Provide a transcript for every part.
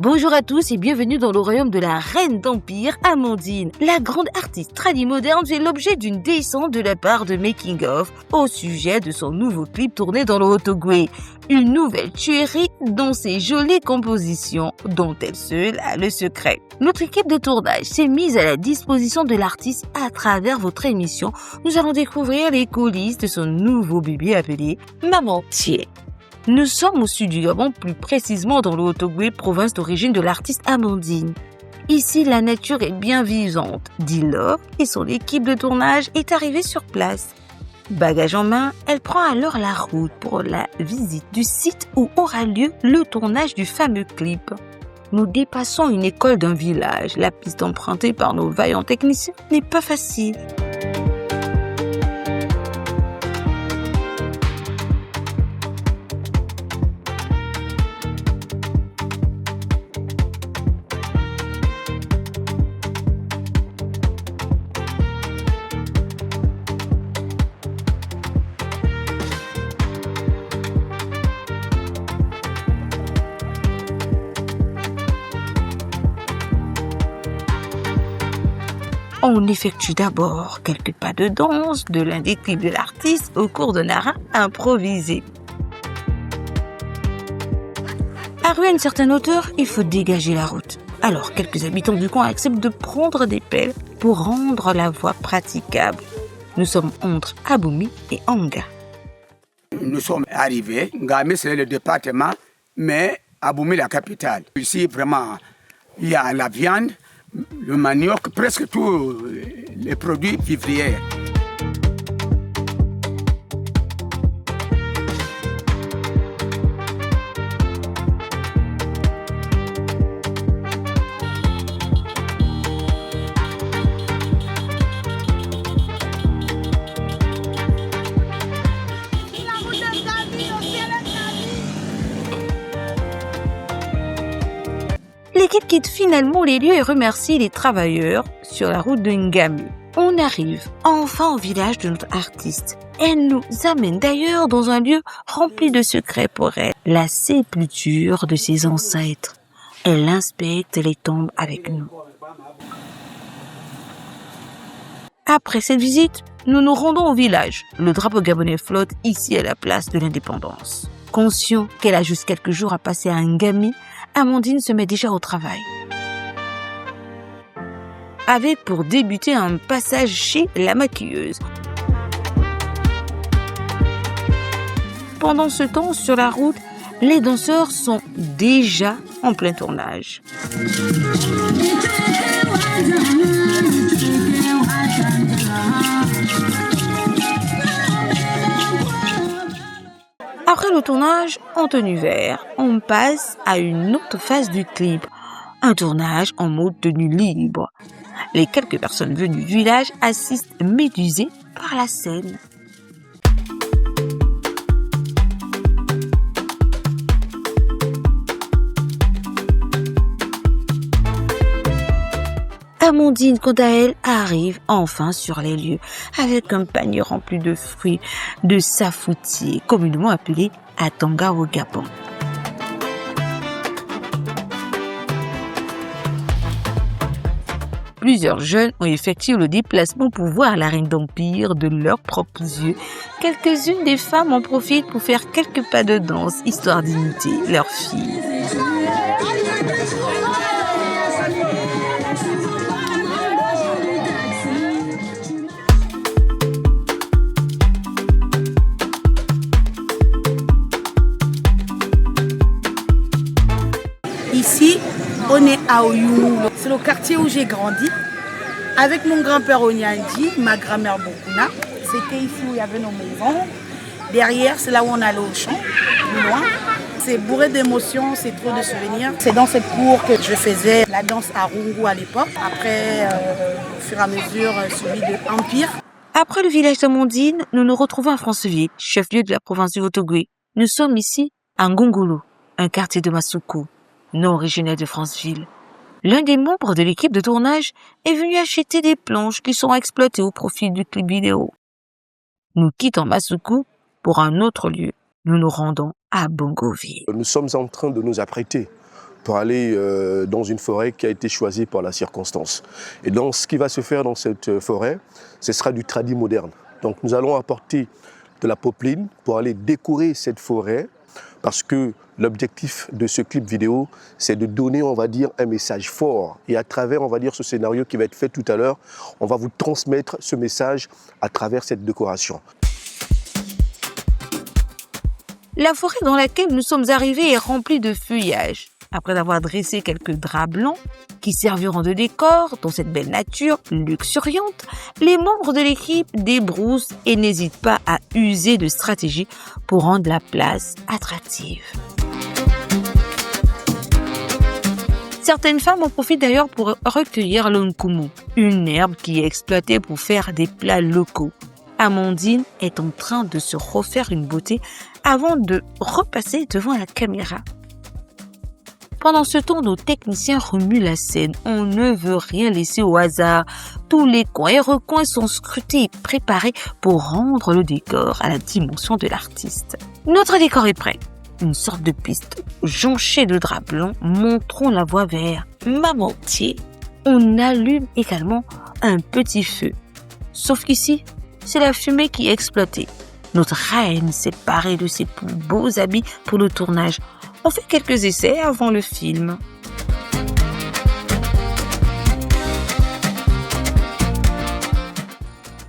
Bonjour à tous et bienvenue dans le royaume de la reine d'Empire, Amandine. La grande artiste tradi-moderne fait l'objet d'une descente de la part de Making of au sujet de son nouveau clip tourné dans le Haut-Ogooué. Une nouvelle tuerie dans ses jolies compositions dont elle seule a le secret. Notre équipe de tournage s'est mise à la disposition de l'artiste à travers votre émission. Nous allons découvrir les coulisses de son nouveau bébé appelé Maman Thié. Nous sommes au sud du Gabon, plus précisément dans le Haut-Ogooué, province d'origine de l'artiste Amandine. Ici, la nature est bien vivante, dit Love, et son équipe de tournage est arrivée sur place. Bagage en main, elle prend alors la route pour la visite du site où aura lieu le tournage du fameux clip. Nous dépassons une école d'un village. La piste empruntée par nos vaillants techniciens n'est pas facile. On effectue d'abord quelques pas de danse de l'un des clips de l'artiste au cours d'un arin improvisé. Arrivé à une certaine hauteur, il faut dégager la route. Alors, quelques habitants du coin acceptent de prendre des pelles pour rendre la voie praticable. Nous sommes entre Aboumi et Anga. Nous sommes arrivés. Ngamé, c'est le département, mais Aboumi, la capitale. Ici, vraiment, il y a la viande, le manioc, presque tous les produits vivriers. L'équipe quitte finalement les lieux et remercie les travailleurs sur la route de Ngamé. On arrive enfin au village de notre artiste. Elle nous amène d'ailleurs dans un lieu rempli de secrets pour elle, la sépulture de ses ancêtres. Elle inspecte les tombes avec nous. Après cette visite, nous nous rendons au village. Le drapeau gabonais flotte ici à la place de l'indépendance. Conscient qu'elle a juste quelques jours à passer à Ngamé, Amandine se met déjà au travail. Avec pour débuter un passage chez la maquilleuse. Pendant ce temps, sur la route, les danseurs sont déjà en plein tournage. Après le tournage en tenue vert, on passe à une autre phase du clip, un tournage en mode tenue libre. Les quelques personnes venues du village assistent médusées par la scène. Amandine, quant à elle, arrive enfin sur les lieux avec un panier rempli de fruits de safoutier, communément appelé atanga au Gabon. Plusieurs jeunes ont effectué le déplacement pour voir la reine d'Empire de leurs propres yeux. Quelques-unes des femmes en profitent pour faire quelques pas de danse, histoire d'imiter leur fille. Ici, on est à Oyou. C'est le quartier où j'ai grandi. Avec mon grand-père Onyandi, ma grand-mère Bokuna. C'était ici où il y avait nos maisons. Derrière, c'est là où on allait au champ, plus loin. C'est bourré d'émotions, c'est trop de souvenirs. C'est dans cette cour que je faisais la danse à Rungu à l'époque. Après, au fur et à mesure, celui de Empire. Après le village d'Amandine, nous nous retrouvons à Franceville, chef-lieu de la province du Haut-Ogooué. Nous sommes ici à Ngongolo, un quartier de Massoukou, non originaire de Franceville. L'un des membres de l'équipe de tournage est venu acheter des planches qui sont exploitées au profit du clip vidéo. Nous quittons Massoukou pour un autre lieu. Nous nous rendons à Bongoville. Nous sommes en train de nous apprêter pour aller dans une forêt qui a été choisie par la circonstance. Et donc ce qui va se faire dans cette forêt, ce sera du tradi moderne. Donc nous allons apporter de la popeline pour aller décorer cette forêt, parce que l'objectif de ce clip vidéo, c'est de donner, on va dire, un message fort. Et à travers, on va dire, ce scénario qui va être fait tout à l'heure, on va vous transmettre ce message à travers cette décoration. La forêt dans laquelle nous sommes arrivés est remplie de feuillage. Après avoir dressé quelques draps blancs qui serviront de décor dans cette belle nature luxuriante, les membres de l'équipe débroussent et n'hésitent pas à user de stratégies pour rendre la place attractive. Certaines femmes en profitent d'ailleurs pour recueillir l'onkumu, une herbe qui est exploitée pour faire des plats locaux. Amandine est en train de se refaire une beauté avant de repasser devant la caméra. Pendant ce temps, nos techniciens remuent la scène. On ne veut rien laisser au hasard. Tous les coins et recoins sont scrutés et préparés pour rendre le décor à la dimension de l'artiste. Notre décor est prêt. Une sorte de piste jonchée de draps blancs montrant la voie vers Mamantier. On allume également un petit feu. Sauf qu'ici, c'est la fumée qui est exploitée. Notre reine s'est parée de ses plus beaux habits pour le tournage. On fait quelques essais avant le film.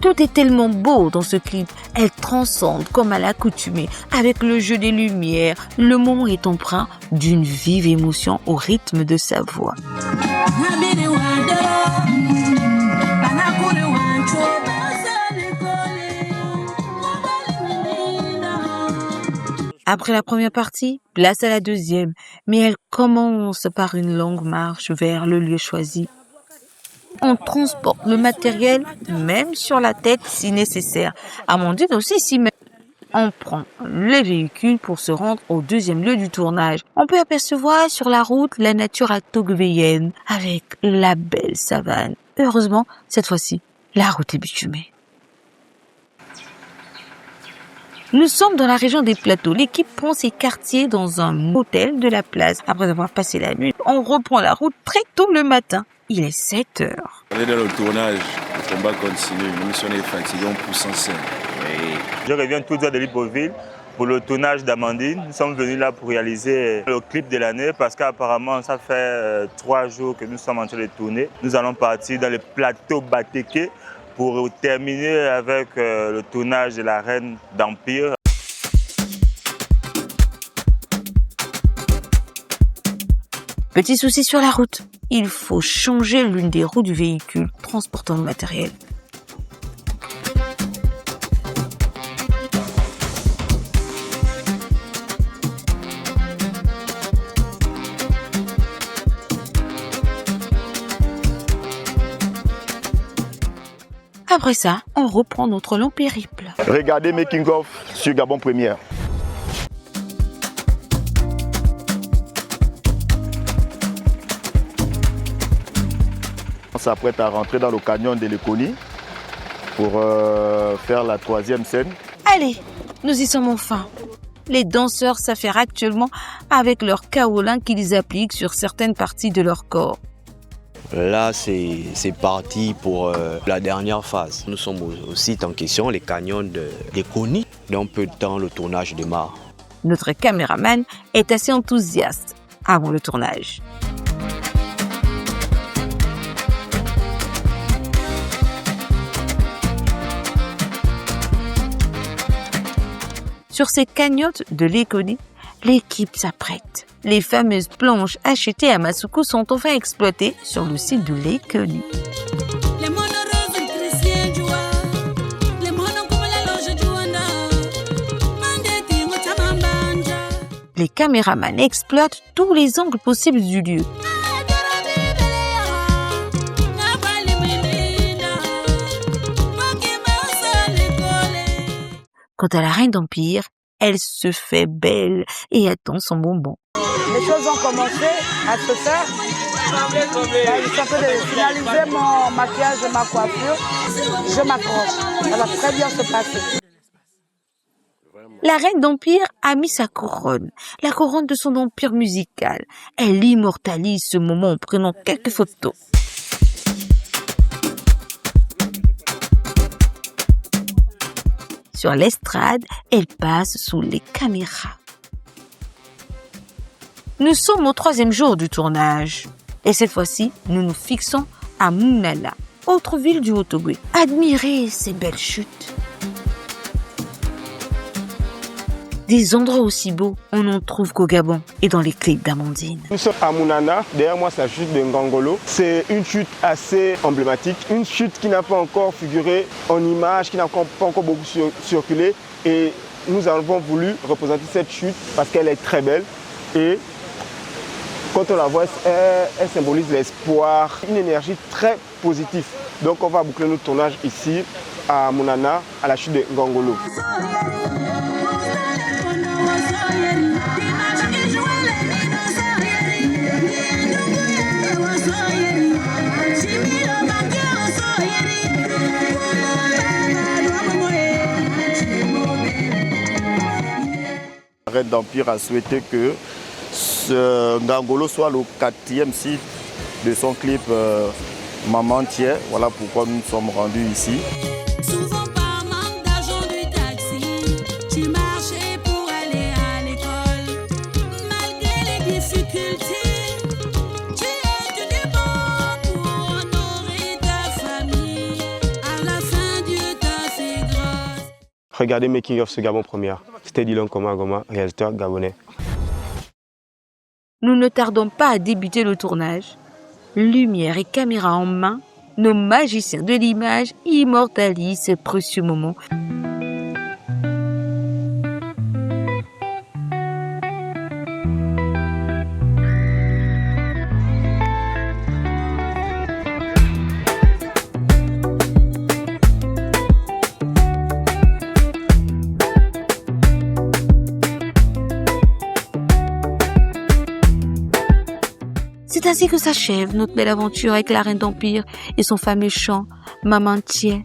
Tout est tellement beau dans ce clip. Elle transcende comme à l'accoutumée avec le jeu des lumières. Le moment est empreint d'une vive émotion au rythme de sa voix. Après la première partie, place à la deuxième, mais elle commence par une longue marche vers le lieu choisi. On transporte le matériel, même sur la tête si nécessaire. Amandine aussi s'y met. On prend les véhicules pour se rendre au deuxième lieu du tournage. On peut apercevoir sur la route la nature atogvéenne avec la belle savane. Heureusement, cette fois-ci, la route est bitumée. Nous sommes dans la région des plateaux. L'équipe prend ses quartiers dans un hôtel de la place. Après avoir passé la nuit, on reprend la route très tôt le matin. Il est 7 heures. On est dans le tournage, le combat continue. Nous sommes fatigués, on pousse en scène. Je reviens tout de Libreville pour le tournage d'Amandine. Nous sommes venus là pour réaliser le clip de l'année parce qu'apparemment ça fait 3 jours que nous sommes en train de tourner. Nous allons partir dans le plateau Bateke pour terminer avec le tournage de la Reine d'Empire. Petit souci sur la route. Il faut changer l'une des roues du véhicule transportant le matériel. Après ça, on reprend notre long périple. Regardez Making of sur Gabon Première. On s'apprête à rentrer dans le canyon de Lekoni pour faire la 3e scène. Allez, nous y sommes enfin. Les danseurs s'affairent actuellement avec leur kaolin qu'ils appliquent sur certaines parties de leur corps. Là, c'est parti pour la dernière phase. Nous sommes au site en question, les canyons de Lekoni. Dans peu de temps, le tournage démarre. Notre caméraman est assez enthousiaste avant le tournage. Sur ces cagnottes de Lekoni, l'équipe s'apprête. Les fameuses planches achetées à Masuku sont enfin exploitées sur le site de Lekoni. Les caméramans exploitent tous les angles possibles du lieu. Quant à la Reine d'Empire, elle se fait belle et attend son bonbon. Les choses ont commencé à se faire. Il s'agit de finaliser mon maquillage et ma coiffure. Je m'accroche. Ça va très bien se passer. La reine d'Empire a mis sa couronne, la couronne de son empire musical. Elle immortalise ce moment en prenant quelques photos. Sur l'estrade, elle passe sous les caméras. Nous sommes au 3e jour du tournage. Et cette fois-ci, nous nous fixons à Mounala, autre ville du Haut-Ogooué. Admirez ces belles chutes. Des endroits aussi beaux, on n'en trouve qu'au Gabon et dans les clips d'Amandine. Nous sommes à Mounana, derrière moi c'est la chute de Ngangolo. C'est une chute assez emblématique, une chute qui n'a pas encore figuré en image, qui n'a pas encore beaucoup circulé. Et nous avons voulu représenter cette chute parce qu'elle est très belle. Et quand on la voit, elle symbolise l'espoir, une énergie très positive. Donc on va boucler notre tournage ici à Mounana, à la chute de Ngangolo. La reine d'Empire a souhaité que ce Ngangolo soit le 4e site de son clip Maman Tiens. Voilà pourquoi nous nous sommes rendus ici. Souvent par manque d'argent du taxi, tu marchais pour aller à l'école. Malgré les difficultés, tu as tenu bon pour honorer ta famille. À la fin, Dieu t'a fait grâce. Regardez Making of ce Gabon première. C'était Dylan Koma Goma, réalisateur gabonais. Nous ne tardons pas à débuter le tournage. Lumière et caméra en main, nos magiciens de l'image immortalisent ce précieux moment. C'est ainsi que s'achève notre belle aventure avec la reine d'Empire et son fameux chant « Maman Tiens ».